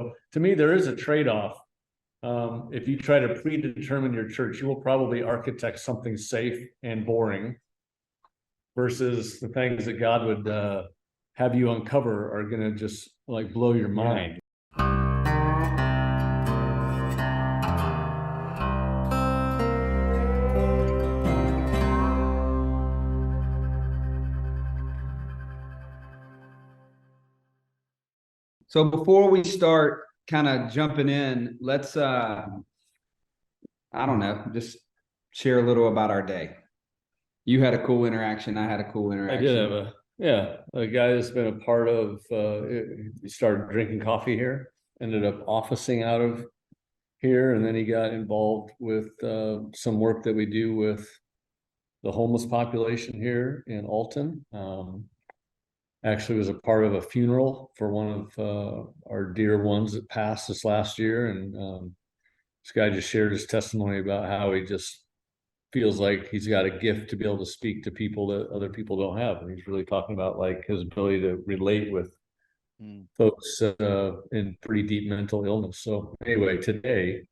So to me, there is a trade-off. If you try to predetermine your church, you will probably architect something safe and boring, versus the things that God would have you uncover are going to just like blow your mind. So before we start kind of jumping in, let's, I don't know, just share a little about our day. You had a cool interaction. I had a cool interaction. I did have a guy that's been a part of, he started drinking coffee here, ended up officing out of here, and then he got involved with some work that we do with the homeless population here in Alton. Actually was a part of a funeral for one of our dear ones that passed this last year, and this guy just shared his testimony about how he just feels like he's got a gift to be able to speak to people that other people don't have, and he's really talking about like his ability to relate with folks in pretty deep mental illness. So anyway, today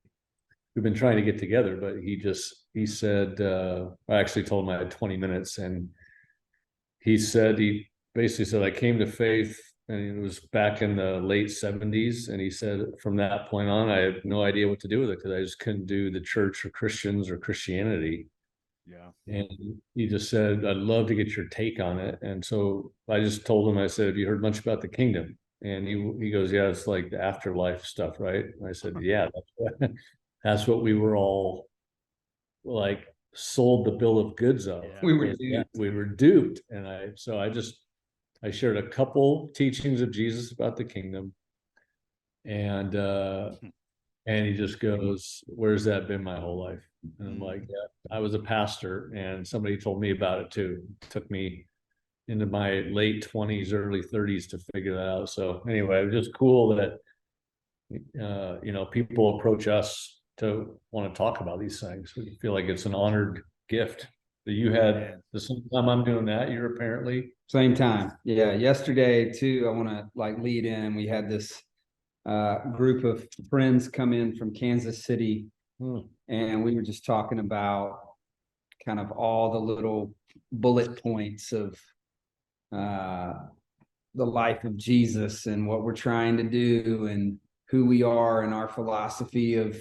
we've been trying to get together, but he said, I actually told him I had 20 minutes, and he basically said, I came to faith, and it was back in the late 70s. And he said, from that point on, I had no idea what to do with it, because I just couldn't do the church or Christians or Christianity. Yeah. And he just said, I'd love to get your take on it. And so I just told him, I said, have you heard much about the kingdom? And he goes, yeah, it's like the afterlife stuff, right? And I said, yeah, that's what we were all like sold the bill of goods of. Yeah. We were duped. And I shared a couple teachings of Jesus about the kingdom, and he just goes, where's that been my whole life? And I'm like, yeah, I was a pastor, and somebody told me about it too. It took me into my late 20s, early 30s to figure that out. So anyway, it was just cool that people approach us to want to talk about these things. We feel like it's an honored gift that you had. The same time I'm doing that, you're apparently same time. Yeah. Yesterday too, I want to like lead in. We had this group of friends come in from Kansas City, and we were just talking about kind of all the little bullet points of the life of Jesus and what we're trying to do and who we are and our philosophy of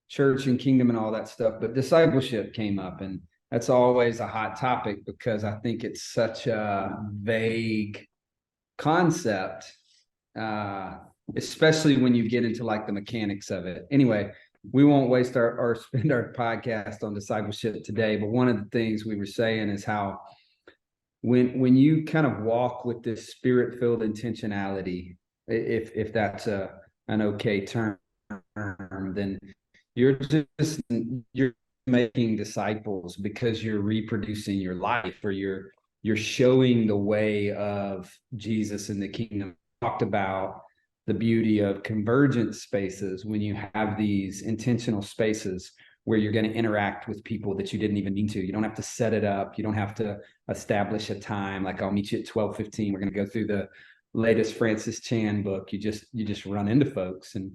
church and kingdom and all that stuff. But discipleship came up, and that's always a hot topic because I think it's such a vague concept, especially when you get into like the mechanics of it. Anyway, we won't waste or spend our podcast on discipleship today, but one of the things we were saying is how when you kind of walk with this spirit-filled intentionality, if that's an okay term, then you're making disciples because you're reproducing your life, or you're showing the way of Jesus in the kingdom. Talked about the beauty of convergent spaces when you have these intentional spaces where you're going to interact with people that you didn't even mean to. You don't have to set it up. You don't have to establish a time like I'll meet you at 12:15. We're going to go through the latest Francis Chan book. You just run into folks, and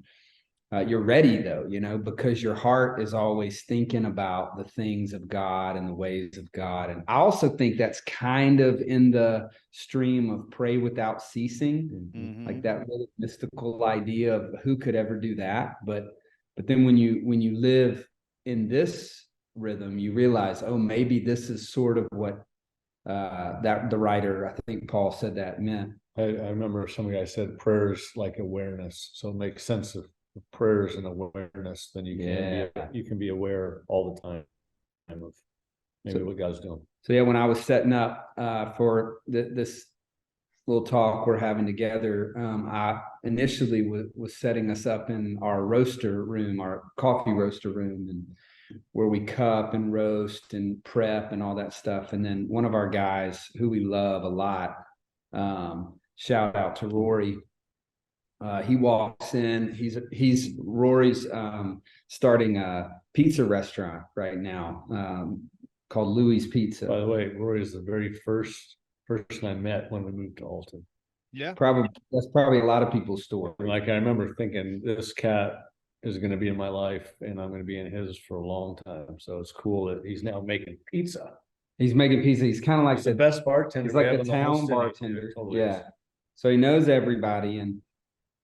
you're ready though, because your heart is always thinking about the things of God and the ways of God. And I also think that's kind of in the stream of pray without ceasing, like that really mystical idea of who could ever do that. But then when you live in this rhythm, you realize, oh, maybe this is sort of what that the writer, I think Paul said that meant. I remember some guy said prayers like awareness. So it makes sense of prayers and awareness, then you can be aware all the time of maybe what God's doing. So yeah, when I was setting up for this little talk we're having together, I initially was setting us up in our roaster room, our coffee roaster room, and where we cup and roast and prep and all that stuff. And then one of our guys who we love a lot, shout out to Rory. He walks in. He's Rory's starting a pizza restaurant right now called Louie's Pizza. By the way, Rory is the very first person I met when we moved to Alton. Yeah. Probably that's probably a lot of people's story. Like, I remember thinking this cat is going to be in my life and I'm going to be in his for a long time. So it's cool that he's now making pizza. He's making pizza. He's kind of like He's the best bartender. He's like we have a in the whole town city. bartender. It totally Yeah. is. So he knows everybody, and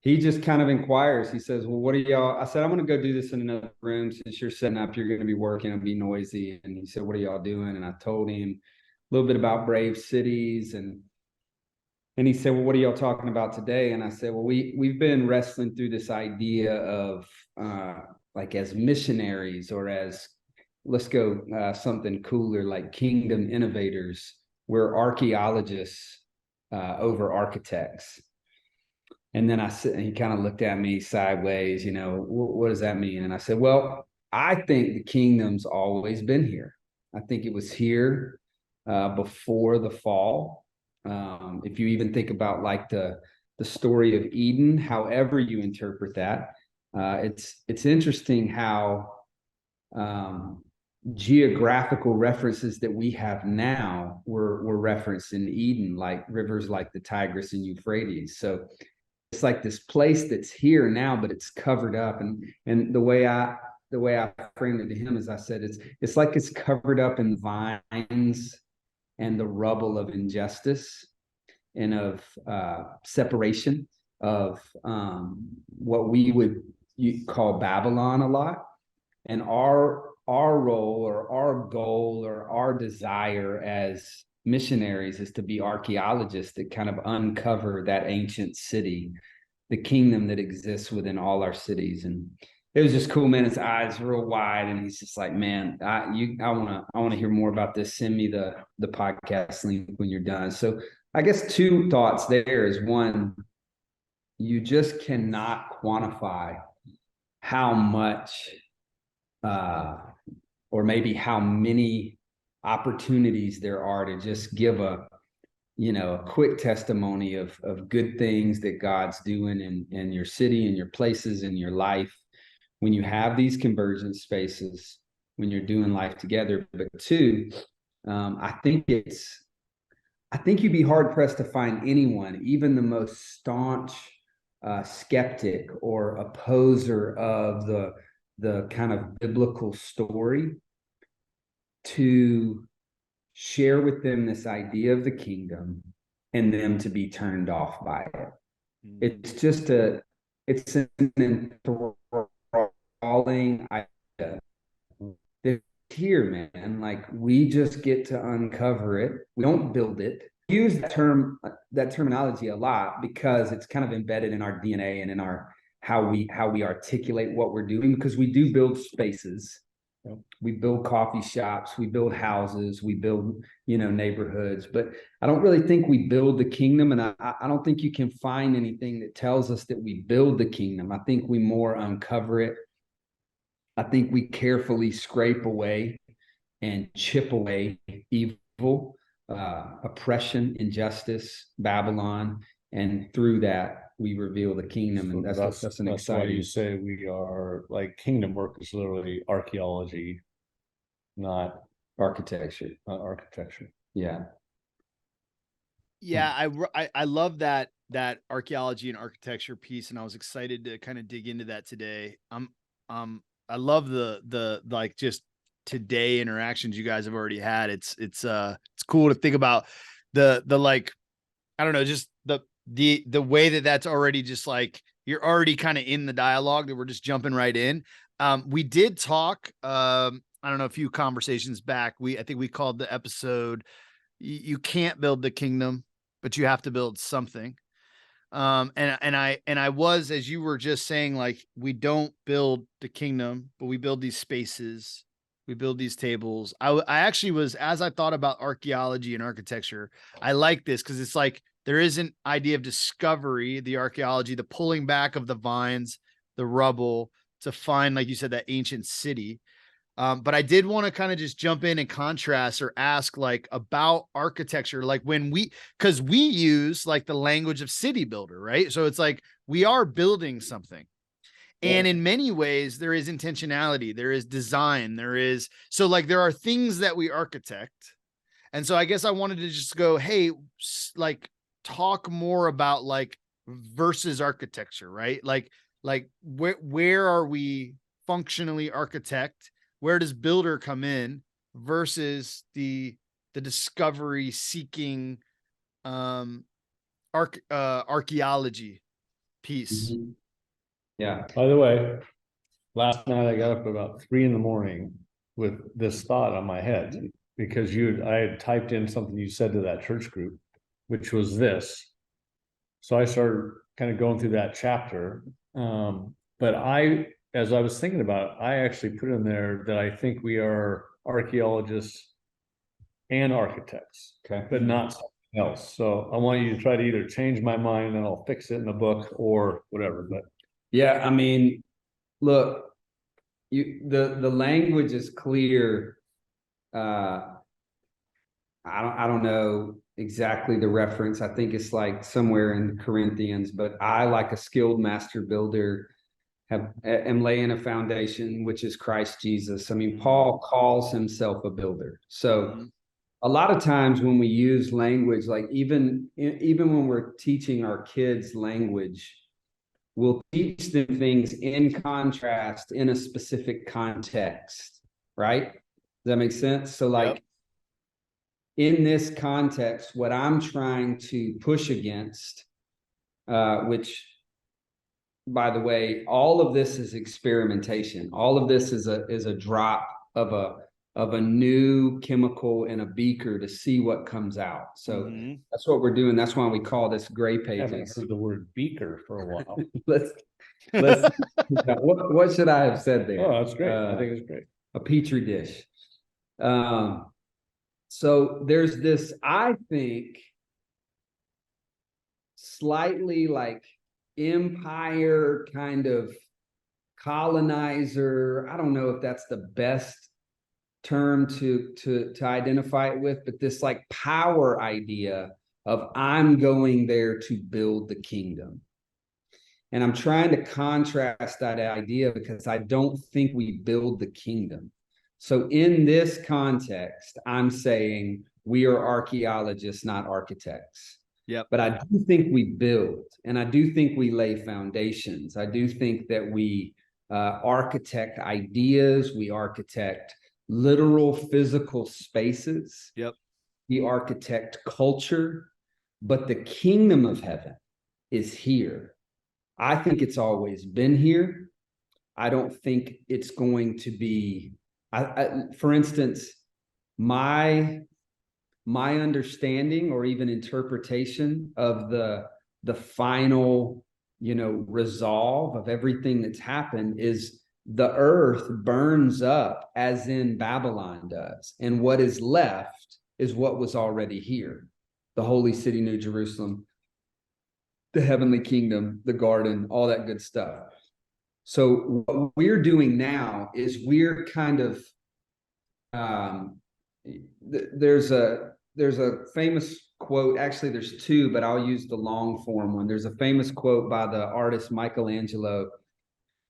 he just kind of inquires. He says, well, what are y'all? I said, I'm going to go do this in another room. Since you're setting up, you're going to be working. It'll be noisy. And he said, what are y'all doing? And I told him a little bit about brave cities. And he said, well, what are y'all talking about today? And I said, well, we've been wrestling through this idea of like as missionaries, or as, let's go something cooler, like kingdom innovators. We're archaeologists over architects. And then I said, and he kind of looked at me sideways, what does that mean? And I said, well, I think the kingdom's always been here. I think it was here before the fall. If you even think about like the story of Eden, however you interpret that, it's interesting how geographical references that we have now were referenced in Eden, like rivers like the Tigris and Euphrates. So it's like this place that's here now, but it's covered up. And the way I framed it to him is I said, it's like it's covered up in vines and the rubble of injustice and of separation, of what we would call Babylon a lot. And our role or our goal or our desire as missionaries is to be archaeologists that kind of uncover that ancient city, the kingdom that exists within all our cities. And it was just cool, man. His eyes real wide, and he's just like, man, I want to hear more about this. Send me the podcast link when you're done. So I guess two thoughts there is, one, you just cannot quantify how much or maybe how many opportunities there are to just give a quick testimony of good things that God's doing in your city, in your places, in your life, when you have these convergence spaces, when you're doing life together. But two, I think you'd be hard pressed to find anyone, even the most staunch skeptic or opposer of the kind of biblical story, to share with them this idea of the kingdom and them to be turned off by it. It's just it's an enthralling idea. It's here, man. Like, we just get to uncover it. We don't build it. We use that terminology a lot because it's kind of embedded in our DNA and in our how we articulate what we're doing, because we do build spaces. We build coffee shops, we build houses, we build, neighborhoods, but I don't really think we build the kingdom. And I don't think you can find anything that tells us that we build the kingdom. I think we more uncover it. I think we carefully scrape away and chip away evil, oppression, injustice, Babylon, and through that we reveal the kingdom. And that's an exciting. Why you say we are, like, kingdom work is literally archaeology, not architecture. Yeah, I love that archaeology and architecture piece, and I was excited to kind of dig into that today. I love the like just today interactions you guys have already had. It's cool to think about the like, I don't know, just the way that that's already just like, you're already kind of in the dialogue, that we're just jumping right in. We did talk, I don't know, a few conversations back. I think we called the episode, you can't build the kingdom, but you have to build something. And I was, as you were just saying, like, we don't build the kingdom, but we build these spaces, we build these tables. I actually was, as I thought about archaeology and architecture, I like this because it's like, there is an idea of discovery, the archaeology, the pulling back of the vines, the rubble, to find, like you said, that ancient city. But I did want to kind of just jump in and contrast or ask, like, about architecture, like because we use like the language of city builder, right? So it's like, we are building something. And in many ways, there is intentionality, there is design, so like, there are things that we architect. And so I guess I wanted to just go, hey, like, talk more about like versus architecture, right? Like where are we functionally architect? Where does builder come in versus the discovery seeking archaeology piece? Mhm. Yeah. By the way, last night I got up about 3 a.m. with this thought on my head because I had typed in something you said to that church group, which was this. So I started kind of going through that chapter. But as I was thinking about it, I actually put in there that I think we are archaeologists and architects, Okay. but not something else. So I want you to try to either change my mind and I'll fix it in the book or whatever. But Yeah, I mean, look, the language is clear. I don't know exactly the reference. I think it's like somewhere in Corinthians, but I, like a skilled master builder, am laying a foundation, which is Christ Jesus. I mean, Paul calls himself a builder. So a lot of times when we use language, like even when we're teaching our kids language, we'll teach them things in contrast in a specific context, right? Does that make sense? So like in this context, what I'm trying to push against, which, by the way, all of this is experimentation. All of this is a drop of a new chemical in a beaker to see what comes out. So that's what we're doing. That's why we call this gray I haven't pages. heard the word beaker for a while. let's what should I have said there? Oh, that's great. I think it's great. A petri dish. So there's this, I think, slightly like empire kind of colonizer. I don't know if that's the best term to identify it with, but this like power idea of I'm going there to build the kingdom. And I'm trying to contrast that idea because I don't think we build the kingdom. So in this context, I'm saying we are archaeologists, not architects. Yep. But I do think we build, and I do think we lay foundations. I do think that we architect ideas, we architect literal physical spaces. Yep. We architect culture, but the kingdom of heaven is here. I think it's always been here. I don't think it's going to be, for instance, my understanding or even interpretation of the final, resolve of everything that's happened is the earth burns up as in Babylon does. And what is left is what was already here. The holy city, New Jerusalem, the heavenly kingdom, the garden, all that good stuff. So what we're doing now is we're kind of, there's a famous quote, actually there's two, but I'll use the long form one. There's a famous quote by the artist Michelangelo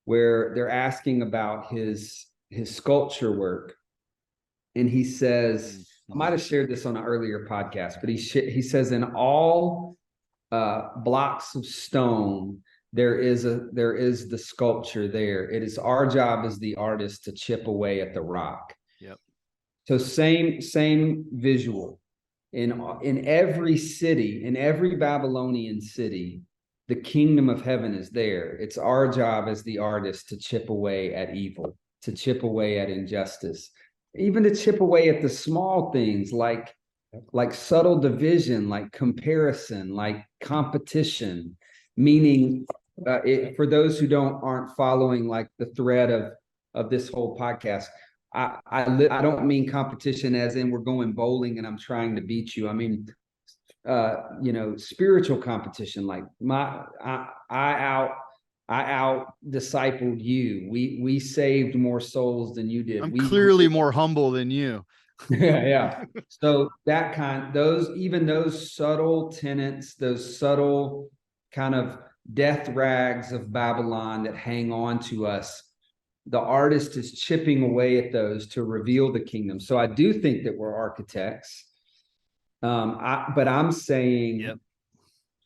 where they're asking about his sculpture work. And he says, I might have shared this on an earlier podcast, but he says in all blocks of stone, there is the sculpture there. It is our job as the artist to chip away at the rock. Yep. So same visual. In every city, in every Babylonian city, the kingdom of heaven is there. It's our job as the artist to chip away at evil, to chip away at injustice, even to chip away at the small things like subtle division, like comparison, like competition, meaning for those who aren't following like the thread of this whole podcast, I don't mean competition as in we're going bowling and I'm trying to beat you. I mean, spiritual competition, like I out discipled you. We saved more souls than you did. I'm clearly more humble than you. Yeah. So those subtle tenets, those subtle kind of death rags of Babylon that hang on to us, the artist is chipping away at those to reveal the kingdom. So I do think that we're architects. But I'm saying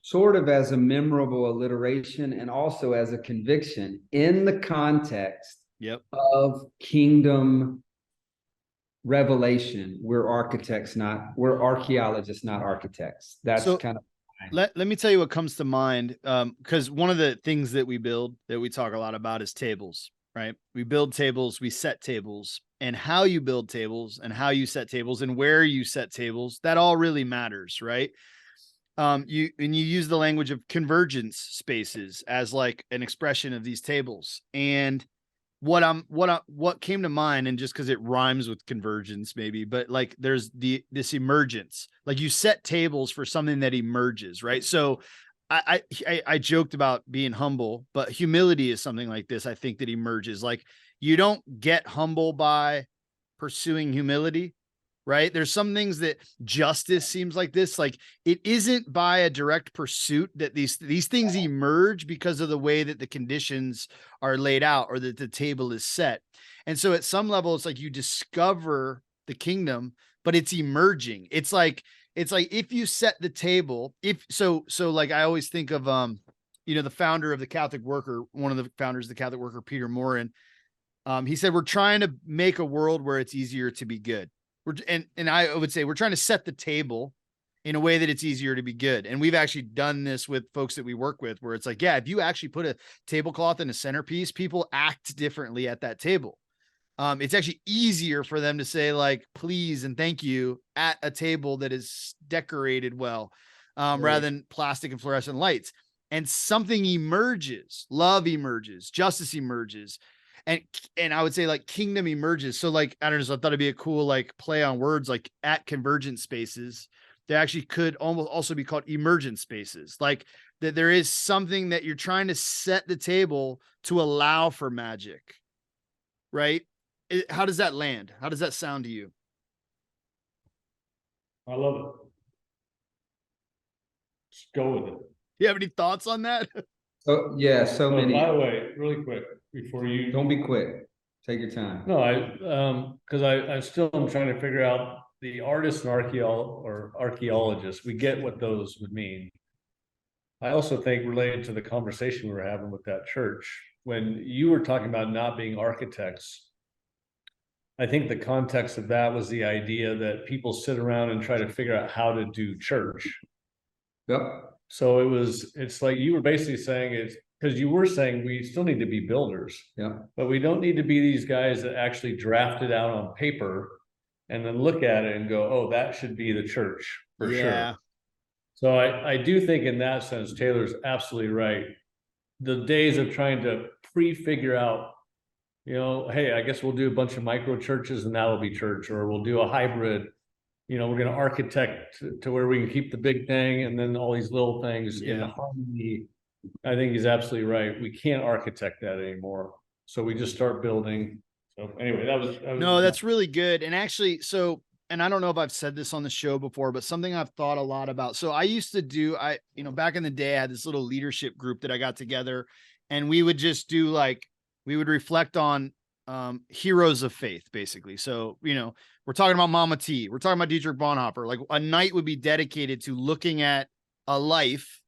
sort of as a memorable alliteration and also as a conviction in the context Yep. of kingdom revelation. We're archaeologists, not architects. That's So kind of let me tell you what comes to mind. Because one of the things that we build that we talk a lot about is tables, right? We build tables, we set tables, and how you build tables and how you set tables and where you set tables, that all really matters, right? You use the language of convergence spaces as like an expression of these tables. And what came to mind, and just because it rhymes with convergence maybe, but like there's this emergence, like you set tables for something that emerges, right? So I joked about being humble, but humility is something like this. I think that emerges. Like you don't get humble by pursuing humility, right? There's some things that justice seems like this, like it isn't by a direct pursuit that these things emerge because of the way that the conditions are laid out or that the table is set. And so at some level, it's like you discover the kingdom, but it's emerging. It's like if you set the table, like I always think of the founder of the Catholic Worker, one of the founders of the Catholic Worker, Peter Morin. He said, we're trying to make a world where it's easier to be good. And I would say we're trying to set the table in a way that it's easier to be good. And we've actually done this with folks that we work with, where it's like, yeah, if you actually put a tablecloth in a centerpiece, people act differently at that table. It's actually easier for them to say like, please and thank you at a table that is decorated well, rather than plastic and fluorescent lights. And something emerges, love emerges, justice emerges. And I would say like kingdom emerges. So like, I don't know, so I thought it'd be a cool like play on words, like at convergent spaces, they actually could almost also be called emergent spaces. Like that there is something that you're trying to set the table to allow for magic, right? How does that land? How does that sound to you? I love it. Just go with it. You have any thoughts on that? so yeah, so Oh, many. by the way, really quick, before you Don't be quick. Take your time. No, because I still am trying to figure out the artist and archaeologist. We get what those would mean. I also think related to the conversation we were having with that church, when you were talking about not being architects, I think the context of that was the idea that people sit around and try to figure out how to do church. Yep. So it's like you were basically saying it's because you were saying we still need to be builders. Yeah. But we don't need to be these guys that actually draft it out on paper and then look at it and go, oh, that should be the church for sure. So I do think in that sense, Taylor's absolutely right. The days of trying to pre-figure out, hey, I guess we'll do a bunch of micro churches and that'll be church, or we'll do a hybrid. We're going to architect to where we can keep the big thing and then all these little things in harmony. I think he's absolutely right. We can't architect that anymore. So we just start building. So anyway, that was no, that's really good. And actually, and I don't know if I've said this on the show before, but something I've thought a lot about. So I used to do, back in the day, I had this little leadership group that I got together, and we would just do we would reflect on heroes of faith, basically. So, we're talking about Mama T, we're talking about Dietrich Bonhoeffer. Like a night would be dedicated to looking at a life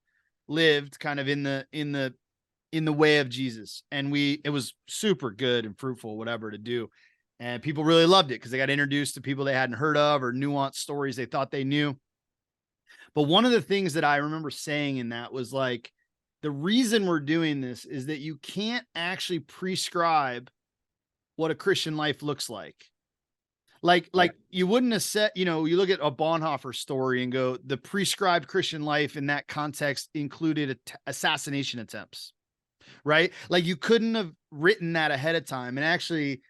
lived kind of in the way of Jesus. And it was super good and fruitful, whatever to do. And people really loved it because they got introduced to people they hadn't heard of or nuanced stories they thought they knew. But one of the things that I remember saying in that was like, the reason we're doing this is that you can't actually prescribe what a Christian life looks like. Like you wouldn't have said, you look at a Bonhoeffer story and go, the prescribed Christian life in that context included assassination attempts, right? Like you couldn't have written that ahead of time. And actually,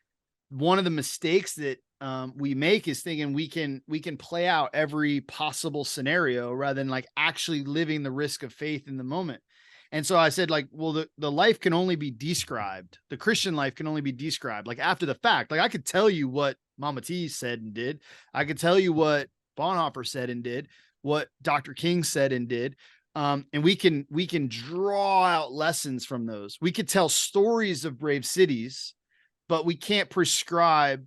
one of the mistakes that we make is thinking we can play out every possible scenario rather than like actually living the risk of faith in the moment. And so I said, like, well, the life can only be described. The Christian life can only be described like after the fact. Like I could tell you what Mama T said and did. I could tell you what Bonhoeffer said and did, what Dr. King said and did. And we can draw out lessons from those. We could tell stories of brave cities, but we can't prescribe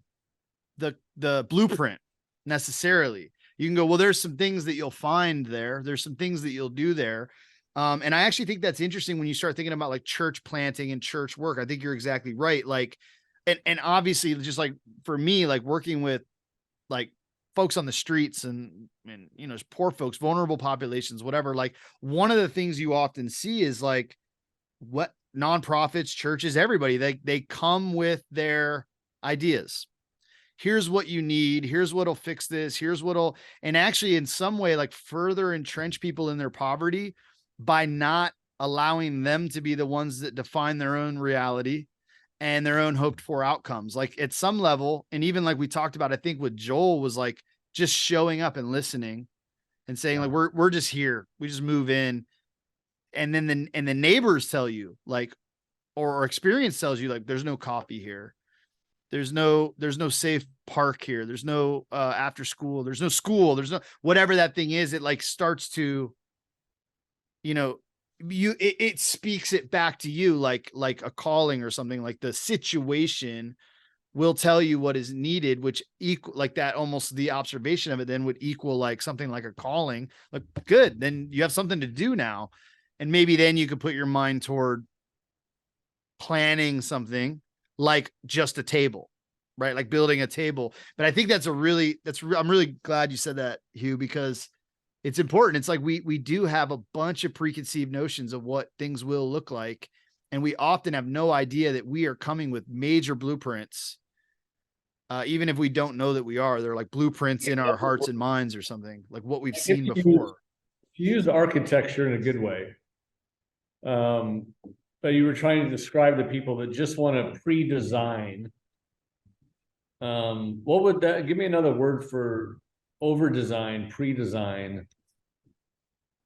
the blueprint necessarily. You can go, well, there's some things that you'll find there. There's some things that you'll do there. And I actually think that's interesting when you start thinking about like church planting and church work. I think you're exactly right. Like, and obviously just like for me, like working with like folks on the streets and, you know, poor folks, vulnerable populations, whatever, like one of the things you often see is like what nonprofits, churches, everybody, they come with their ideas. Here's what you need. Here's what'll fix this. Here's what'll, and actually in some way, like further entrench people in their poverty by not allowing them to be the ones that define their own reality and their own hoped for outcomes. Like at some level, and even like we talked about, I think with Joel was like just showing up and listening and saying like, we're just here. We just move in. And then the neighbors tell you like, or experience tells you like, there's no coffee here. There's no safe park here. There's no after school. There's no school. There's no whatever that thing is. It like starts to, you know, it speaks it back to you like a calling or something. Like the situation will tell you what is needed, which equal like that, almost the observation of it then would equal like something like a calling. Like good, then you have something to do now, and maybe then you could put your mind toward planning something like just a table, right? Like building a table. But I think I'm really glad you said that, Hugh, because it's important. It's like we do have a bunch of preconceived notions of what things will look like. And we often have no idea that we are coming with major blueprints. Even if we don't know that we are, they're like blueprints in our hearts and minds or something like what we've seen before. If you use architecture in a good way, but you were trying to describe the people that just want to pre-design. What would that, give me another word for over-design, pre-design?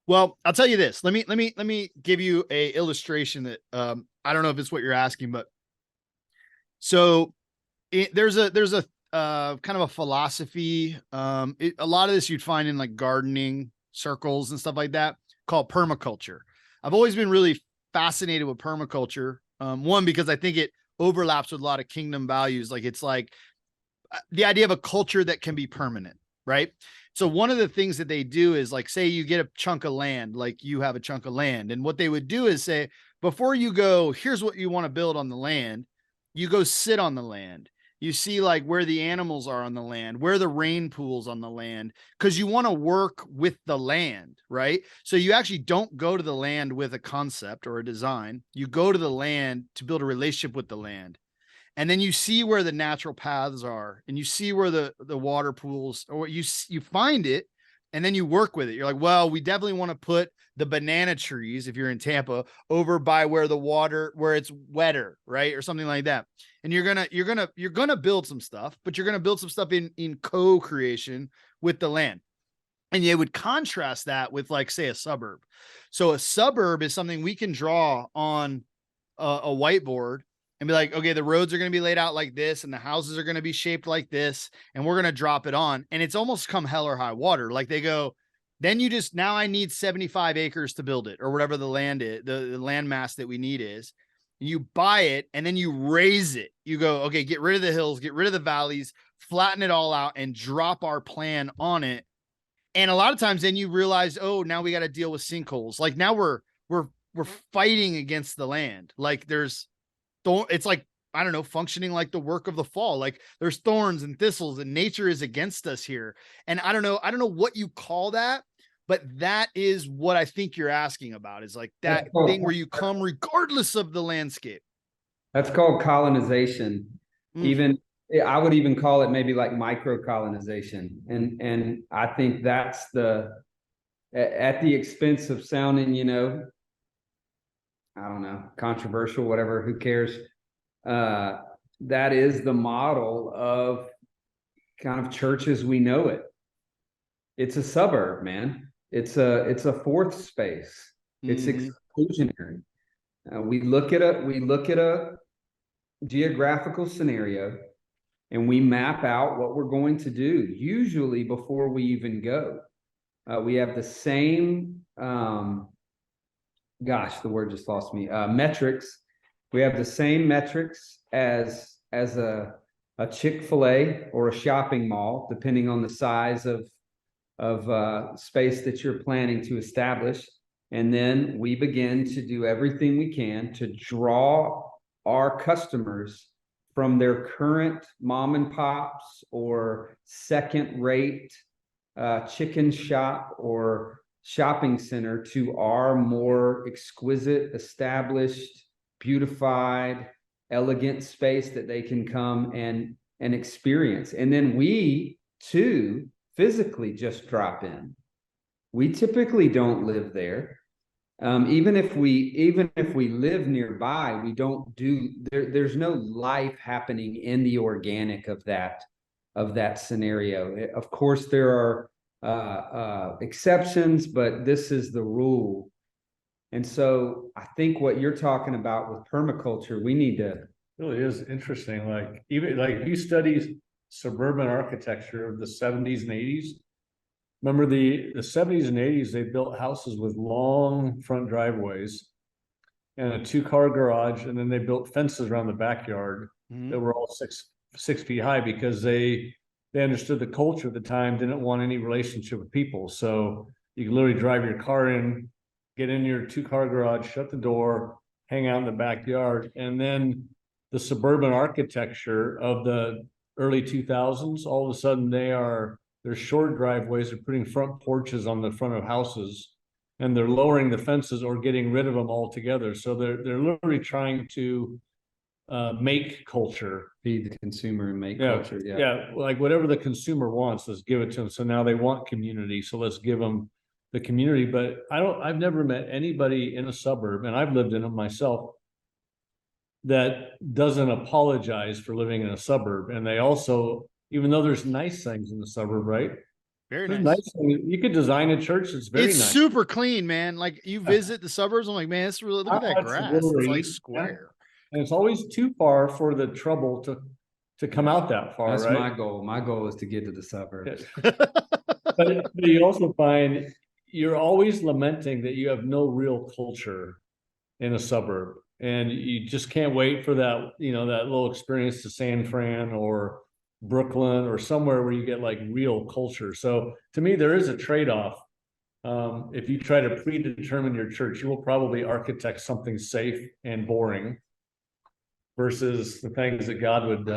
Well, I'll tell you this. Let me give you a illustration that I don't know if it's what you're asking, but so there's a kind of a philosophy. A lot of this you'd find in like gardening circles and stuff like that called permaculture. I've always been really fascinated with permaculture. One, because I think it overlaps with a lot of kingdom values. Like it's like the idea of a culture that can be permanent, right? So one of the things that they do is like, say you get a chunk of land, like you have a chunk of land. And what they would do is say, before you go, here's what you want to build on the land, you go sit on the land. You see like where the animals are on the land, where the rain pools on the land, because you want to work with the land, right? So you actually don't go to the land with a concept or a design. You go to the land to build a relationship with the land. And then you see where the natural paths are, and you see where the water pools, or you find it, and then you work with it. You're like, well, we definitely want to put the banana trees, if you're in Tampa, over by where the water, where it's wetter, right? Or something like that. And you're gonna build some stuff, but you're gonna build some stuff in co-creation with the land. And you would contrast that with like, say, a suburb. So a suburb is something we can draw on a whiteboard and be like, okay, the roads are going to be laid out like this, and the houses are going to be shaped like this, and we're going to drop it on. And it's almost come hell or high water. Like they go, then you just, now I need 75 acres to build it, or whatever the land is, the land mass that we need is. You buy it, and then you raise it. You go, okay, get rid of the hills, get rid of the valleys, flatten it all out, and drop our plan on it. And a lot of times then you realize, oh, now we got to deal with sinkholes. Like now we're fighting against the land. Like it's like, I don't know, functioning like the work of the fall. Like there's thorns and thistles, and nature is against us here. And I don't know what you call that, but that is what I think you're asking about, is like that thing where you come regardless of the landscape. That's called colonization. Even I would even call it maybe like micro colonization. And I think that's at the expense of sounding, I don't know, controversial, whatever, who cares? That is the model of kind of church as we know it. It's a suburb, man. It's a fourth space. It's exclusionary. We look at a geographical scenario, and we map out what we're going to do, usually before we even go. We have the same, the word just lost me, metrics. We have the same metrics as a Chick-fil-A or a shopping mall, depending on the size of space that you're planning to establish. And then we begin to do everything we can to draw our customers from their current mom and pops or second rate chicken shop or shopping center to our more exquisite, established, beautified, elegant space that they can come and experience. And then we too physically just drop in. We typically don't live there. Even if we live nearby, we don't do there's no life happening in the organic of that scenario. Of course, there are exceptions, but this is the rule. And so I think what you're talking about with permaculture, we need to. It really is interesting. Like even like if you study suburban architecture of the 70s and 80s, remember the 70s and 80s, they built houses with long front driveways and a 2-car garage, and then they built fences around the backyard that were all six feet high because they understood the culture at the time didn't want any relationship with people. So you can literally drive your car in, get in your 2-car garage, shut the door, hang out in the backyard. And then the suburban architecture of the early 2000s, all of a sudden they're short driveways, they're putting front porches on the front of houses, and they're lowering the fences or getting rid of them altogether. So they're literally trying to make culture. Feed the consumer and make culture. Yeah, like whatever the consumer wants, let's give it to them. So now they want community, so let's give them the community. But I've never met anybody in a suburb, and I've lived in them myself, that doesn't apologize for living in a suburb. And they also, even though there's nice things in the suburb, right? Very There's nice. You could design a church that's very It's nice. super clean, man. Like you visit the suburbs, I'm like, man, it's really look at that grass. It's like square. And it's always too far for the trouble to come out that far. That's right? my goal. My goal is to get to the suburbs. But you also find you're always lamenting that you have no real culture in a suburb, and you just can't wait for that, that little experience to San Fran or Brooklyn or somewhere where you get like real culture. So to me, there is a trade-off. If you try to predetermine your church, you will probably architect something safe and boring, versus the things that God would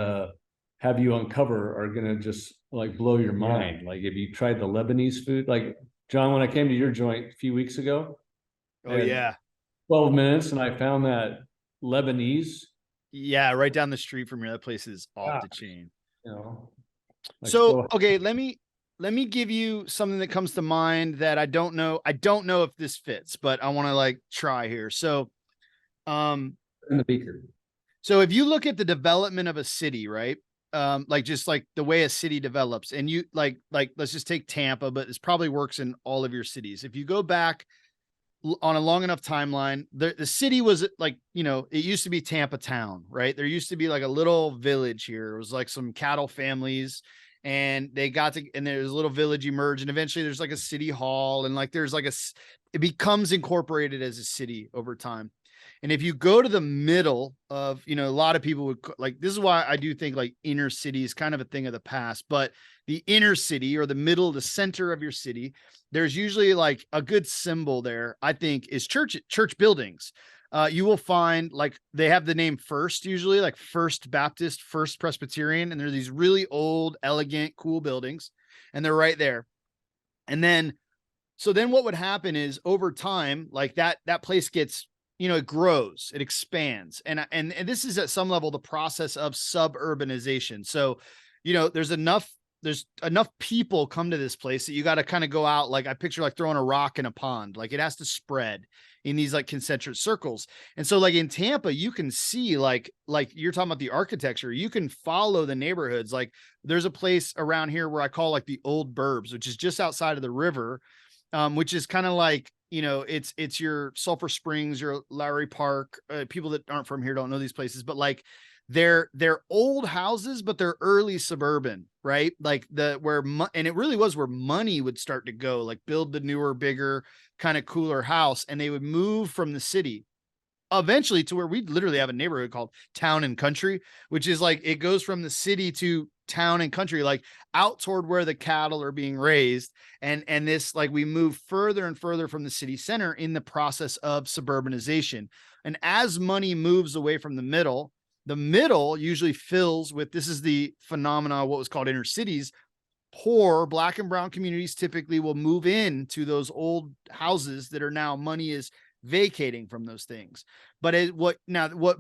have you uncover are going to just like blow your mind. Like if you tried the Lebanese food, like John, when I came to your joint a few weeks ago, Oh yeah. 12 minutes and I found that Lebanese. Yeah, right down the street from here. That place is off the chain. Like so okay, let me give you something that comes to mind that I don't know if this fits, but I want to like try here. So in the beaker. So if you look at the development of a city, right? Like just like the way a city develops, and you like let's just take Tampa, but this probably works in all of your cities. If you go back on a long enough timeline, the city was like, it used to be Tampa town, right? There used to be like a little village here. It was like some cattle families, and they got to, and there's a little village emerged, and eventually there's like a city hall, and like there's like it becomes incorporated as a city over time. And if you go to the middle of, a lot of people would like, this is why I do think like inner city is kind of a thing of the past, but the inner city or the middle, the center of your city, there's usually like a good symbol there, I think, is church buildings. You will find like they have the name First, usually like First Baptist, First Presbyterian, and they're these really old, elegant, cool buildings, and they're right there. And then, so then what would happen is over time, like that place gets, it grows, it expands. And this is at some level, the process of suburbanization. So, there's enough people come to this place that you got to kind of go out. Like I picture like throwing a rock in a pond, like it has to spread in these like concentric circles. And so like in Tampa, you can see like you're talking about the architecture, you can follow the neighborhoods. Like there's a place around here where I call like the Old Burbs, which is just outside of the river, which is kind of like, it's your Sulphur Springs, your Lowry Park. People that aren't from here don't know these places, but like they're old houses, but they're early suburban, right? Like and it really was where money would start to go, like build the newer, bigger, kind of cooler house. And they would move from the city eventually to where we literally have a neighborhood called Town and Country, which is like, it goes from the city to town and country, like out toward where the cattle are being raised. And this, like, we move further and further from the city center in the process of suburbanization. And as money moves away from the middle usually fills with, this is the phenomena of what was called inner cities. Poor Black and brown communities typically will move into those old houses that are now, money is vacating from those things. But what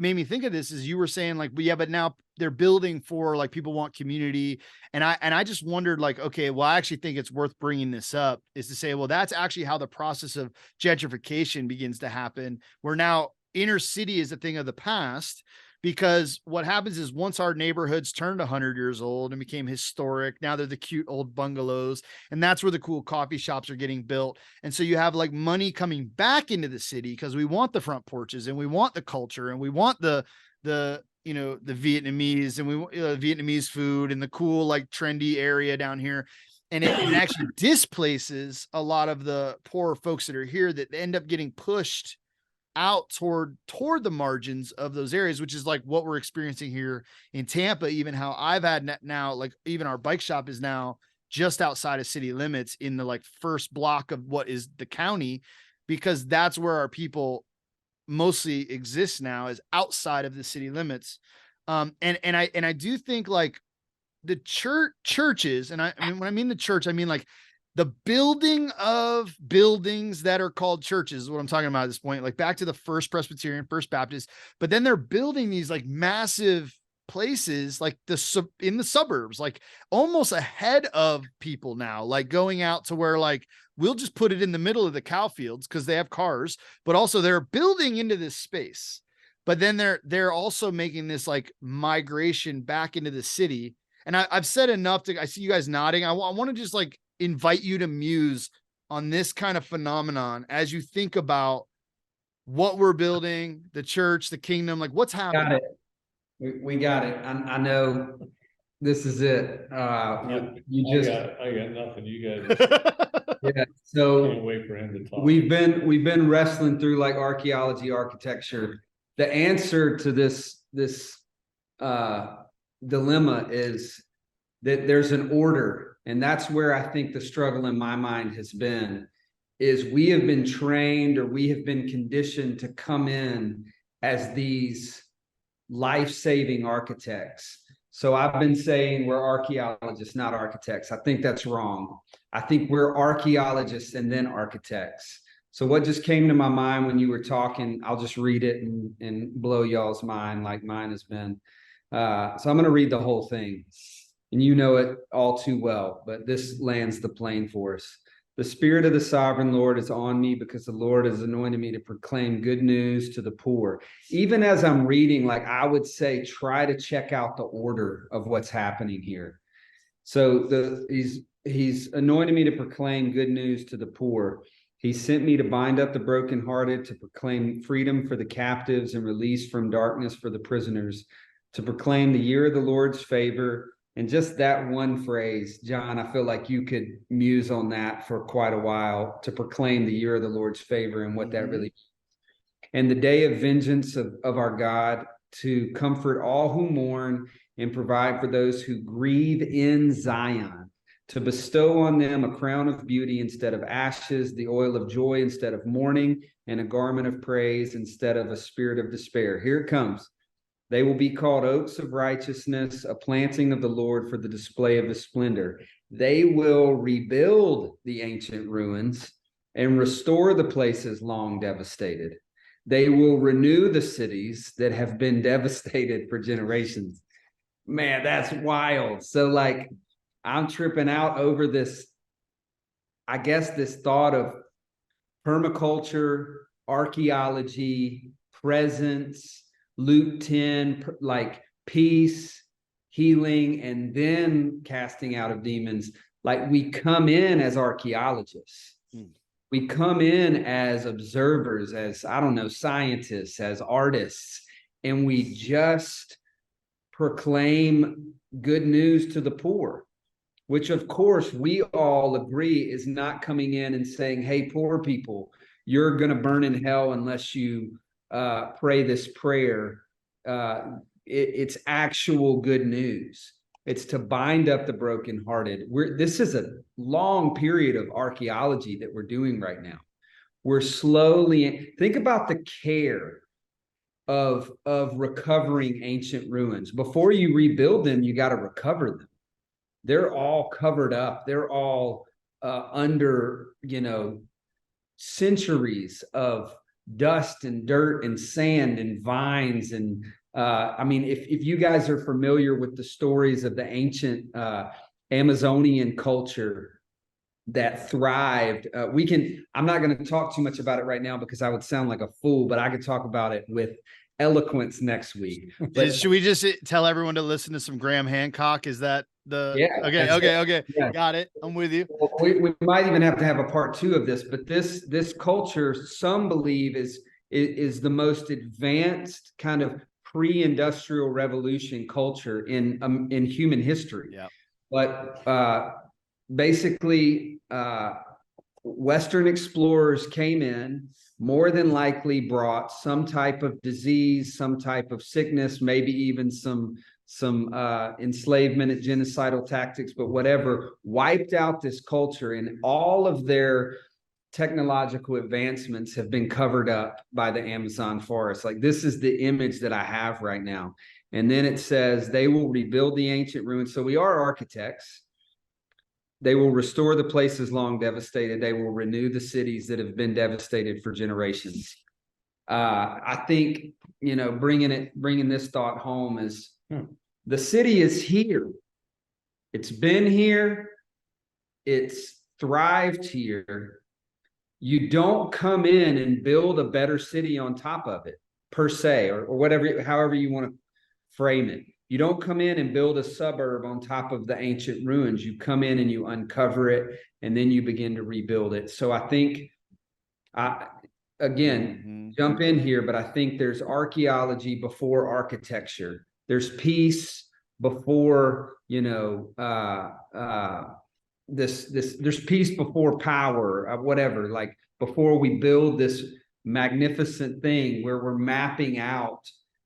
made me think of this is you were saying, like, yeah, but now they're building for, like, people want community. And I just wondered, like, okay, well, I actually think it's worth bringing this up, is to say, well, that's actually how the process of gentrification begins to happen, where now inner city is a thing of the past. Because what happens is, once our neighborhoods turned 100 years old and became historic, now they're the cute old bungalows, and that's where the cool coffee shops are getting built. And so you have, like, money coming back into the city because we want the front porches, and we want the culture, and we want the Vietnamese, and we want Vietnamese food and the cool, like, trendy area down here. And it actually displaces a lot of the poor folks that are here, that end up getting pushed out toward the margins of those areas, which is like what we're experiencing here in Tampa. Even how I've had now, like, even our bike shop is now just outside of city limits in the, like, first block of what is the county, because that's where our people mostly exist now, is outside of the city limits. And I do think, like, the churches, and I mean, when I mean the church, I mean, like, the building of buildings that are called churches is what I'm talking about at this point, like back to the First Presbyterian, First Baptist. But then they're building these, like, massive places, like in the suburbs, like almost ahead of people now, like going out to where, like, we'll just put it in the middle of the cow fields because they have cars, but also they're building into this space. But then they're also making this, like, migration back into the city. And I've said enough I see you guys nodding. I want to just, like, invite you to muse on this kind of phenomenon as you think about what we're building, the church, the kingdom, like, what's happening. Got it. We got it. I know this is it. You just, I got nothing. You guys yeah. So can't wait for him to talk. we've been wrestling through, like, archaeology, architecture. The answer to this dilemma is that there's an order. And that's where I think the struggle in my mind has been, is we have been trained, or we have been conditioned to come in as these life-saving architects. So I've been saying we're archaeologists, not architects. I think that's wrong. I think we're archaeologists and then architects. So what just came to my mind when you were talking, I'll just read it and blow y'all's mind like mine has been. So I'm going to read the whole thing. And you know it all too well, but this lands the plane for us. The Spirit of the Sovereign Lord is on me, because the Lord has anointed me to proclaim good news to the poor. Even as I'm reading, like, I would say, try to check out the order of what's happening here. So he's anointed me to proclaim good news to the poor. He sent me to bind up the brokenhearted, to proclaim freedom for the captives and release from darkness for the prisoners, to proclaim the year of the Lord's favor. And just that one phrase, John, I feel like you could muse on that for quite a while, to proclaim the year of the Lord's favor and what that really means. And the day of vengeance of our God, to comfort all who mourn and provide for those who grieve in Zion, to bestow on them a crown of beauty instead of ashes, the oil of joy instead of mourning, and a garment of praise instead of a spirit of despair. Here it comes. They will be called oaks of righteousness, a planting of the Lord for the display of his splendor. They will rebuild the ancient ruins and restore the places long devastated. They will renew the cities that have been devastated for generations. Man, that's wild. So, like, I'm tripping out over this, I guess, this thought of permaculture, archaeology, presence, Luke 10, like peace, healing, and then casting out of demons. Like, we come in as archaeologists. We come in as observers, as, I don't know, scientists, as artists, and we just proclaim good news to the poor, which, of course, we all agree is not coming in and saying, hey, poor people, you're going to burn in hell unless you pray this prayer. It's actual good news. It's to bind up the brokenhearted. This is a long period of archaeology that we're doing right now. We're slowly, think about the care of recovering ancient ruins. Before you rebuild them, you got to recover them. They're all covered up. They're all under, centuries of dust and dirt and sand and vines. And I mean, if you guys are familiar with the stories of the ancient Amazonian culture that thrived, I'm not going to talk too much about it right now because I would sound like a fool, but I could talk about it with eloquence next week. But Should we just tell everyone to listen to some Graham Hancock? Is that okay? Yeah. Got it. I'm with you. We might even have to have a part 2 of this, but this culture, some believe is the most advanced kind of pre-industrial revolution culture in human history. Yeah. But basically, Western explorers came in, more than likely brought some type of disease, some type of sickness, maybe even some enslavement and genocidal tactics, but whatever, wiped out this culture, and all of their technological advancements have been covered up by the Amazon forest. Like, this is the image that I have right now. And then it says they will rebuild the ancient ruins. So we are architects. They will restore the places long devastated. They will renew the cities that have been devastated for generations. I think, bringing this thought home is the city is here. It's been here. It's thrived here. You don't come in and build a better city on top of it, per se, or whatever, however you want to frame it. You don't come in and build a suburb on top of the ancient ruins. You come in and you uncover it, and then you begin to rebuild it. So I think, jump in here, but I think there's archaeology before architecture. There's peace before, there's peace before power, whatever, like before we build this magnificent thing where we're mapping out,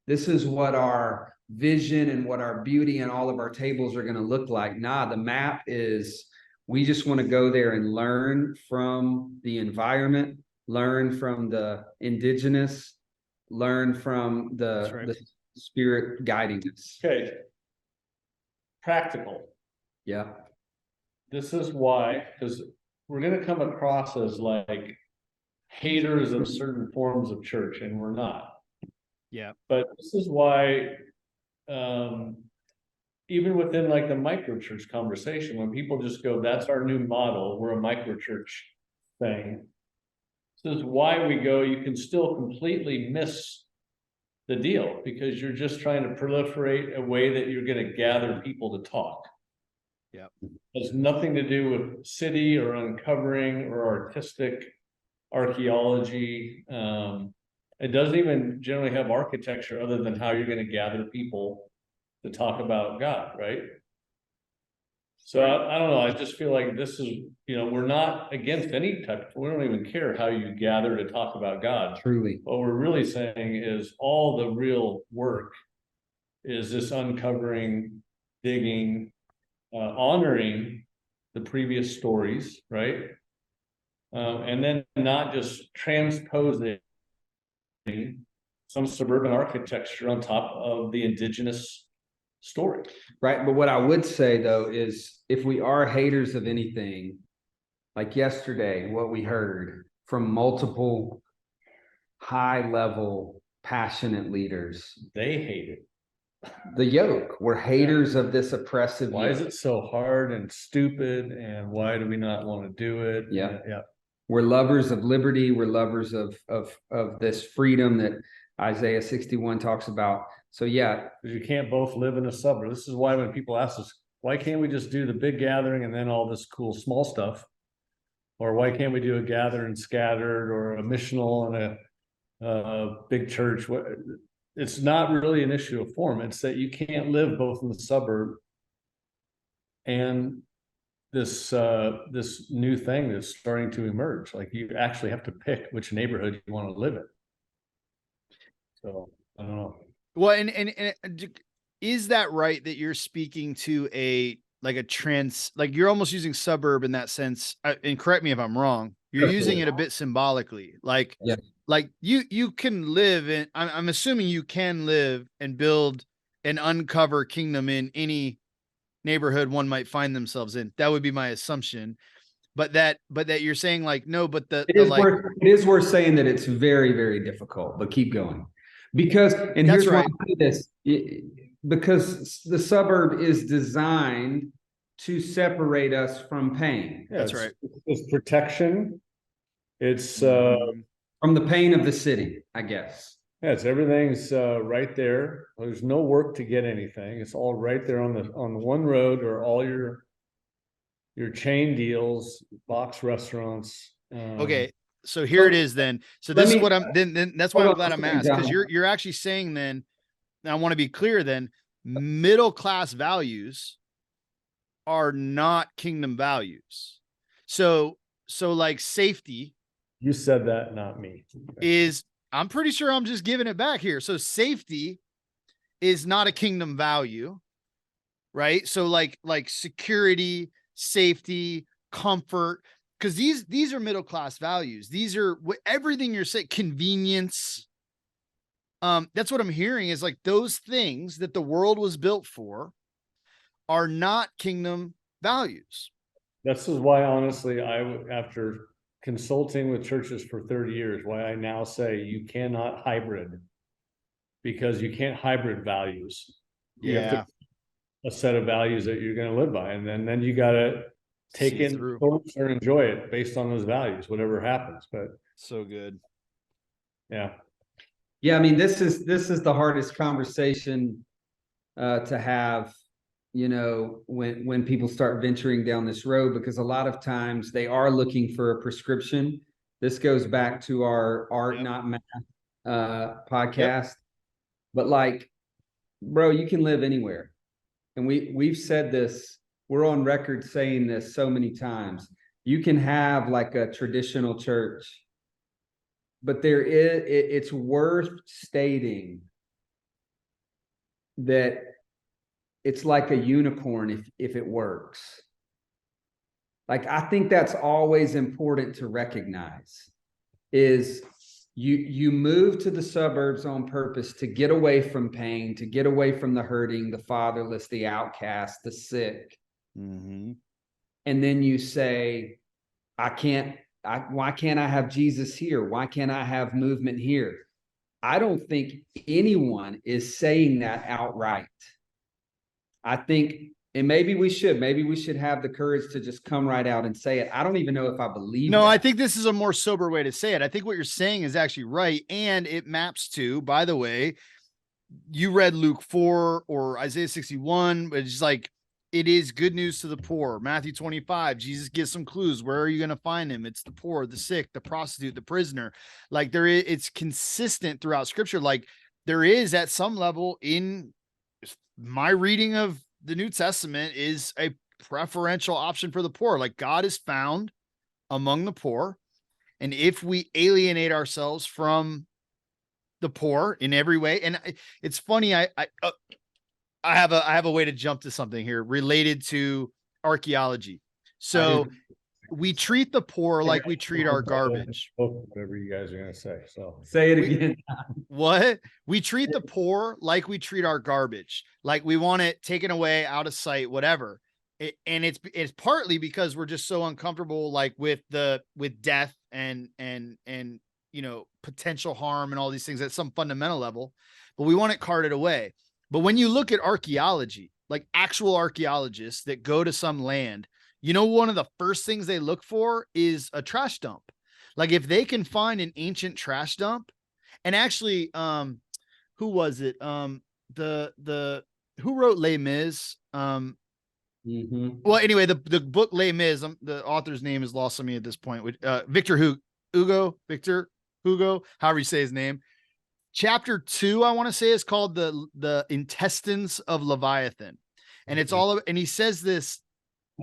this is what our vision and what our beauty and all of our tables are going to look like. Nah, the map is, we just want to go there and learn from the environment, learn from the indigenous, learn from the spirit guiding us. Okay. Practical. Yeah. This is why, because we're going to come across as like haters of certain forms of church, and we're not. Yeah. But this is why, even within like the micro church conversation, when people just go, that's our new model, we're a micro church thing. This is why we go, you can still completely miss the deal because you're just trying to proliferate a way that you're going to gather people to talk. Yeah. It has nothing to do with city or uncovering or artistic archaeology. It doesn't even generally have architecture other than how you're going to gather people to talk about God, right? So I don't know. I just feel like this is, we're not against any type. We don't even care how you gather to talk about God. Truly. What we're really saying is all the real work is this uncovering, digging, honoring the previous stories, right? And then not just transposing some suburban architecture on top of the indigenous story. Right. But what I would say, though, is if we are haters of anything, like yesterday, what we heard from multiple high-level, passionate leaders, They hate it. the yoke, we're haters of this oppressive Why yoke. is it so hard and stupid? And why do we not want to do it? Yeah. Yeah. We're lovers of liberty. We're lovers of this freedom that Isaiah 61 talks about. So yeah, Because you can't both live in a suburb. This is why when people ask us, why can't we just do the big gathering and then all this cool small stuff? Or why can't we do a gather and scattered or a missional and a big church? It's not really an issue of form. It's that you can't live both in the suburb and this new thing that's starting to emerge. Like you actually have to pick which neighborhood you want to live in. So I don't know. Well, and is that right that you're speaking to like you're almost using suburb in that sense? And correct me if I'm wrong. You're using it a bit symbolically, Yeah. like you can live in, I'm assuming you can live and build an uncover kingdom in any neighborhood one might find themselves in. That would be my assumption. But that you're saying like, no, but it is worth saying that it's very, very difficult, but keep going. Because, and That's here's why right. I say this, because the suburb is designed to separate us from pain. Yeah, That's right. It's protection. It's Mhm. From the pain of the city, I guess. yeah, it's everything's right there. There's no work to get anything. It's all right there on the one road, or all your chain deals, box restaurants. Okay. So here it is then. So this is what I'm then that's why I'm glad I'm asked, because you're actually saying then, and I want to be clear then, middle class values are not kingdom values. So like safety You said that, not me. is, I'm pretty sure I'm just giving it back here. So safety is not a kingdom value, right? So like security, safety, comfort, because these are middle class values. These are everything you're saying, convenience. That's what I'm hearing is like those things that the world was built for are not kingdom values. This is why, honestly, after consulting with churches for 30 years, why I now say you cannot hybrid, because you can't hybrid values. You have to a set of values that you're going to live by, and then you got to take it through or enjoy it based on those values, whatever happens. But so good. Yeah. Yeah, I mean, this is the hardest conversation to have, you know, when people start venturing down this road, because a lot of times they are looking for a prescription. This goes back to our art, not math podcast. But like, bro, you can live anywhere. And we've said this, we're on record saying this so many times. You can have like a traditional church, but it's worth stating that it's like a unicorn if it works. Like, I think that's always important to recognize, is you move to the suburbs on purpose to get away from pain, to get away from the hurting, the fatherless, the outcast, the sick. Mm-hmm. And then you say, why can't I have Jesus here? Why can't I have movement here? I don't think anyone is saying that outright. I think, and maybe we should have the courage to just come right out and say it. I don't even know if I believe No, that. I think this is a more sober way to say it. I think what you're saying is actually right. And it maps to, by the way, you read Luke 4 or Isaiah 61, but it's like, it is good news to the poor. Matthew 25, Jesus gives some clues. Where are you going to find him? It's the poor, the sick, the prostitute, the prisoner. Like it's consistent throughout scripture. Like there is at some level in my reading of the New Testament is a preferential option for the poor. Like God is found among the poor. And if we alienate ourselves from the poor in every way, and it's funny, I have a way to jump to something here related to archaeology. So we treat the poor like we treat our garbage. Whatever you guys are going to say. So say it again. What? We treat the poor like we treat our garbage. Like we want it taken away, out of sight, whatever. And it's partly because we're just so uncomfortable, like with death and you know, potential harm and all these things at some fundamental level, but we want it carted away. But when you look at archaeology, like actual archaeologists that go to some land, you know, one of the first things they look for is a trash dump. Like if they can find an ancient trash dump, and actually, who was it? The who wrote Les Mis? Well, anyway, the book Les Mis, the author's name is lost on me at this point. Victor Hugo, however you say his name. Chapter 2, I want to say, is called the Intestines of Leviathan, and it's all of, and he says this,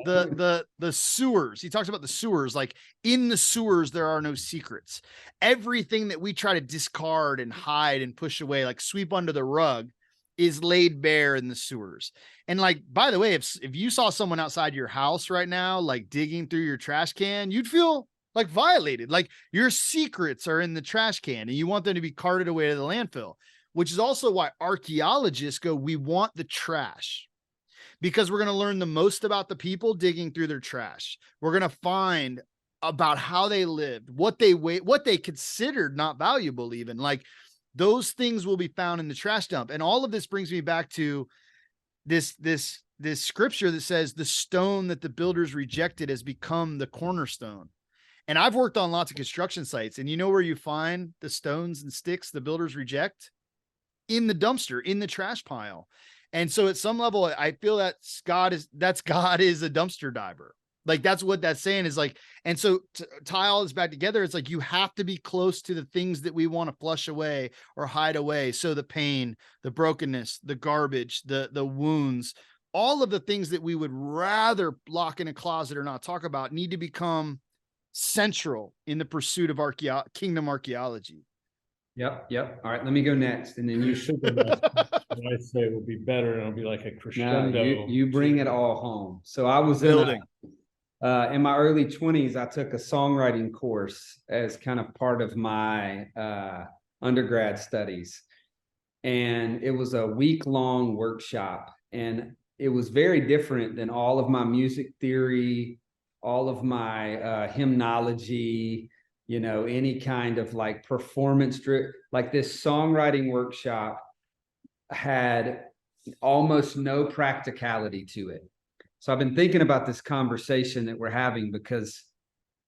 the sewers. He talks about the sewers. Like in the sewers, there are no secrets. Everything that we try to discard and hide and push away, like sweep under the rug, is laid bare in the sewers. And like, by the way, if you saw someone outside your house right now, like digging through your trash can, you'd feel like violated. Like your secrets are in the trash can and you want them to be carted away to the landfill, which is also why archaeologists go, we want the trash, because we're going to learn the most about the people digging through their trash. We're going to find about how they lived, what they considered not valuable, even like those things will be found in the trash dump. And all of this brings me back to this scripture that says the stone that the builders rejected has become the cornerstone. And I've worked on lots of construction sites, and you know where you find the stones and sticks the builders reject? In the dumpster, in the trash pile. And so at some level, I feel that God is a dumpster diver. Like that's what that's saying is like, and so to tie all this back together, it's like you have to be close to the things that we want to flush away or hide away. So the pain, the brokenness, the garbage, the wounds, all of the things that we would rather lock in a closet or not talk about need to become central in the pursuit of kingdom archaeology. Yep. All right, let me go next, and then you should. What I say will be better, and it'll be like a crescendo. No, you bring it all home. So I was Building. in my early 20s. I took a songwriting course as kind of part of my undergrad studies, and it was a week-long workshop, and it was very different than all of my music theory, all of my hymnology, you know, any kind of like performance like this songwriting workshop had almost no practicality to it. So I've been thinking about this conversation that we're having, because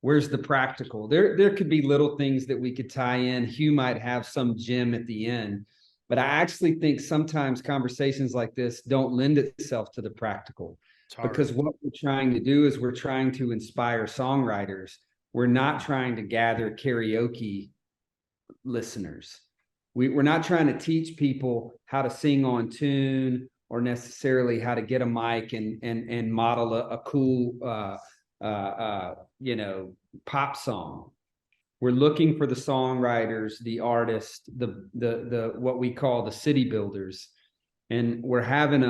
where's the practical? There could be little things that we could tie in. Hugh might have some gem at the end, but I actually think sometimes conversations like this don't lend itself to the practical, because what we're trying to do is we're trying to inspire songwriters. We're not trying to gather karaoke listeners. We're not trying to teach people how to sing on tune or necessarily how to get a mic and model a cool you know, pop song. We're looking for the songwriters, the artists, the what we call the city builders. And we're having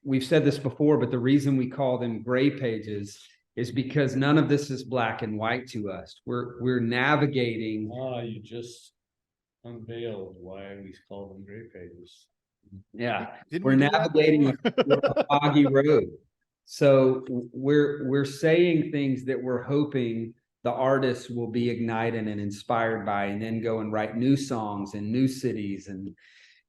we've said this before, but the reason we call them gray pages is because none of this is black and white to us. We're navigating. You just unveiled why we call them gray pages. Yeah, we're navigating a foggy road. So we're saying things that we're hoping the artists will be ignited and inspired by, and then go and write new songs in new cities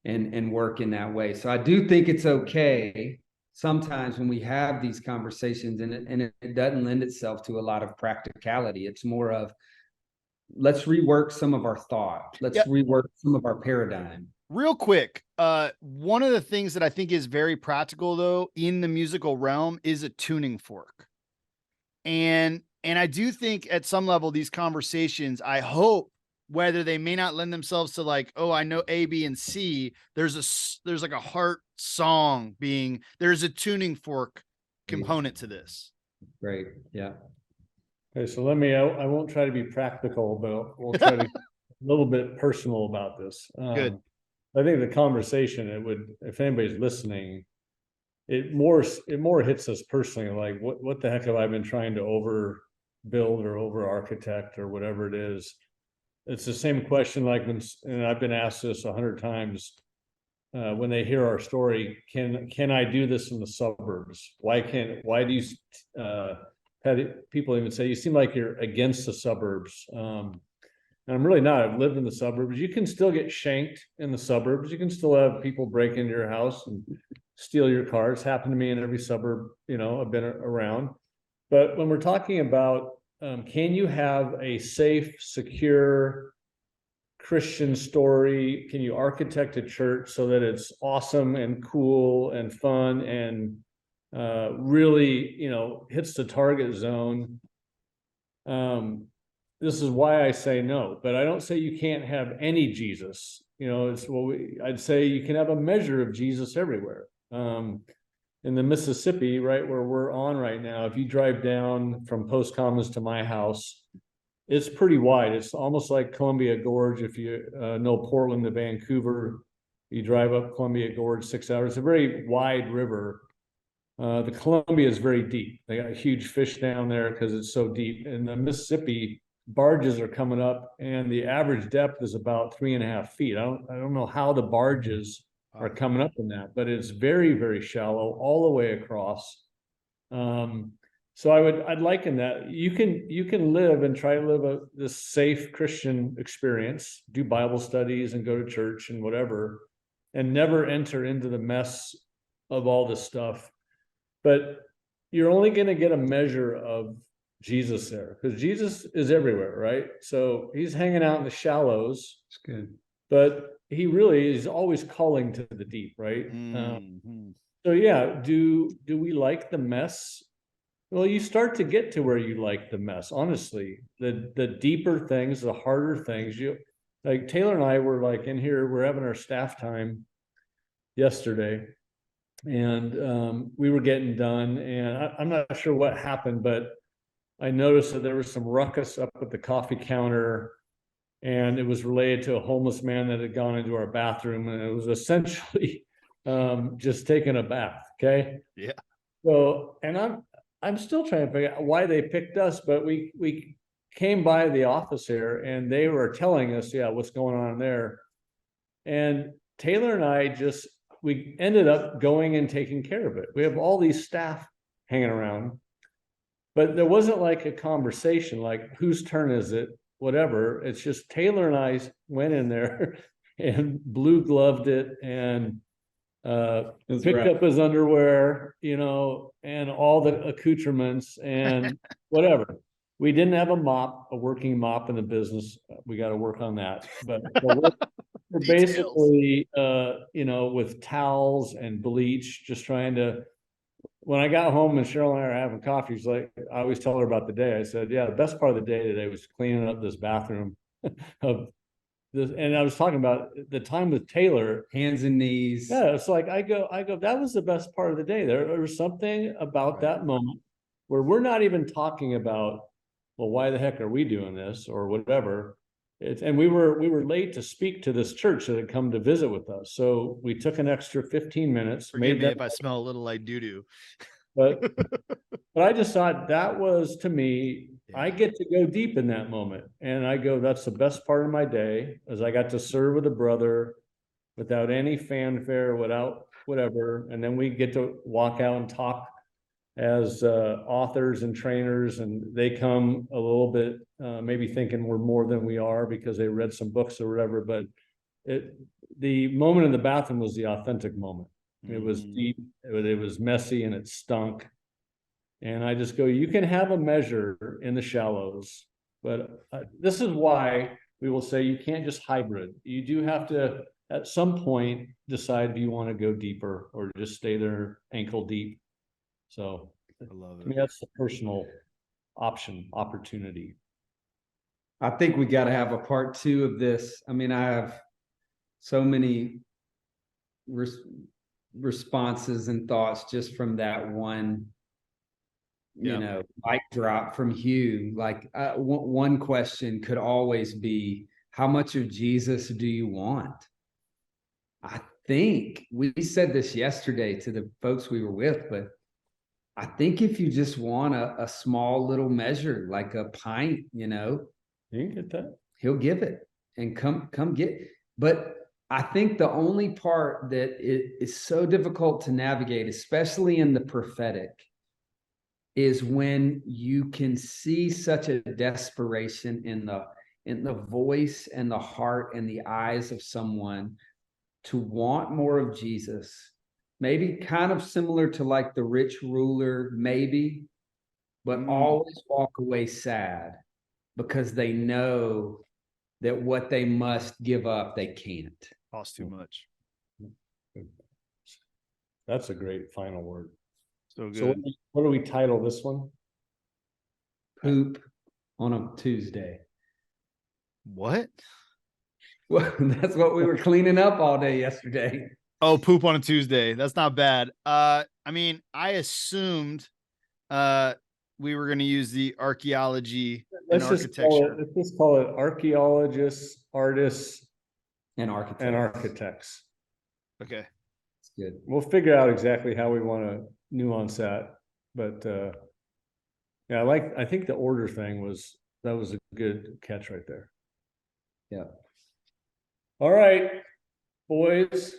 and work in that way. So I do think it's okay sometimes when we have these conversations and it doesn't lend itself to a lot of practicality. It's more of, let's rework some of our thought. Let's rework some of our paradigm. Real quick, one of the things that I think is very practical though in the musical realm is a tuning fork. And I do think at some level these conversations, I hope, whether they may not lend themselves to like, oh, I know A, B, and C, there's like a heart song there's a tuning fork component to this. Great. Yeah. Okay, so I won't try to be practical, but we'll try to be a little bit personal about this. Good. I think the conversation, if anybody's listening, it more hits us personally, like what the heck have I been trying to overbuild or over architect or whatever it is. It's the same question, like and I've been asked this 100 times when they hear our story. Can I do this in the suburbs? Why do you had people even say you seem like you're against the suburbs? And I'm really not. I've lived in the suburbs. You can still get shanked in the suburbs. You can still have people break into your house and steal your car. It's happened to me in every suburb, you know, I've been around. But when we're talking about can you have a safe, secure Christian story? Can you architect a church so that it's awesome and cool and fun and really, you know, hits the target zone? This is why I say no, but I don't say you can't have any Jesus. You know, I'd say you can have a measure of Jesus everywhere. In the Mississippi, right where we're on right now, if you drive down from Post Commons to my house, it's pretty wide. It's almost like Columbia Gorge if you know Portland to Vancouver. You drive up Columbia Gorge 6 hours. It's a very wide river. The Columbia is very deep. They got huge fish down there because it's so deep. And the Mississippi barges are coming up, and the average depth is about 3.5 feet. I don't know how the barges are coming up in that, but it's very, very shallow all the way across. So I'd liken that. You can live and try to live this safe Christian experience, do Bible studies and go to church and whatever, and never enter into the mess of all this stuff. But you're only going to get a measure of Jesus there, because Jesus is everywhere, right? So he's hanging out in the shallows. It's good. But he really is always calling to the deep, right? So yeah, do we like the mess? Well, you start to get to where you like the mess, honestly. The deeper things, the harder things. Like Taylor and I were like in here, we're having our staff time yesterday, and we were getting done, and I'm not sure what happened, but I noticed that there was some ruckus up at the coffee counter, and it was related to a homeless man that had gone into our bathroom, and it was essentially just taking a bath. Okay. Yeah. So, and I'm still trying to figure out why they picked us, but we came by the office here, and they were telling us, yeah, what's going on there. And Taylor and I we ended up going and taking care of it. We have all these staff hanging around, but there wasn't like a conversation, like whose turn is it, whatever. It's just Taylor and I went in there and blue gloved it, and picked up his underwear, and all the accoutrements and whatever. We didn't have a working mop in the business. We got to work on that. But we're basically, with towels and bleach, just trying to. When I got home and Cheryl and I are having coffee, she's like, I always tell her about the day. I said, yeah, the best part of the day today was cleaning up this bathroom of this. And I was talking about the time with Taylor. Hands and knees. Yeah, it's like I go, that was the best part of the day. There was something about that moment where we're not even talking about, well, why the heck are we doing this or whatever. And we were late to speak to this church that had come to visit with us. So we took an extra 15 minutes. Forgive me if I smell a little like doo-doo. But I just thought that was, to me, I get to go deep in that moment. And I go, that's the best part of my day, as I got to serve with a brother without any fanfare, without whatever. And then we get to walk out and talk as authors and trainers, and they come a little bit maybe thinking we're more than we are because they read some books or whatever. But the moment in the bathroom was the authentic moment. It was deep, it was messy, and it stunk. And I just go, you can have a measure in the shallows, but this is why we will say you can't just hybrid. You do have to, at some point, decide if you want to go deeper or just stay there ankle deep. So I love it. To me, that's the personal opportunity. I think we got to have a part 2 of this. I mean, I have so many responses and thoughts just from that one, mic drop from Hugh. Like one question could always be, how much of Jesus do you want? I think we said this yesterday to the folks we were with, but I think if you just want a small little measure, like a pint, You can get that. he'll give it and come get it. But I think the only part that is so difficult to navigate, especially in the prophetic, is when you can see such a desperation in the voice and the heart and the eyes of someone to want more of Jesus. Maybe kind of similar to like the rich ruler, maybe, but always walk away sad because they know that what they must give up, they can't. Costs too much. That's a great final word. So good. So what do we title this one? Poop on a Tuesday. What? Well, that's what we were cleaning up all day yesterday. Oh, poop on a Tuesday. That's not bad. I mean, I assumed we were going to use the archaeology and architecture. Let's just call it archaeologists, artists, And architects. and architects. Okay. It's good. We'll figure out exactly how we want to nuance that, but yeah, I think the order thing that was a good catch right there. Yeah. All right, boys,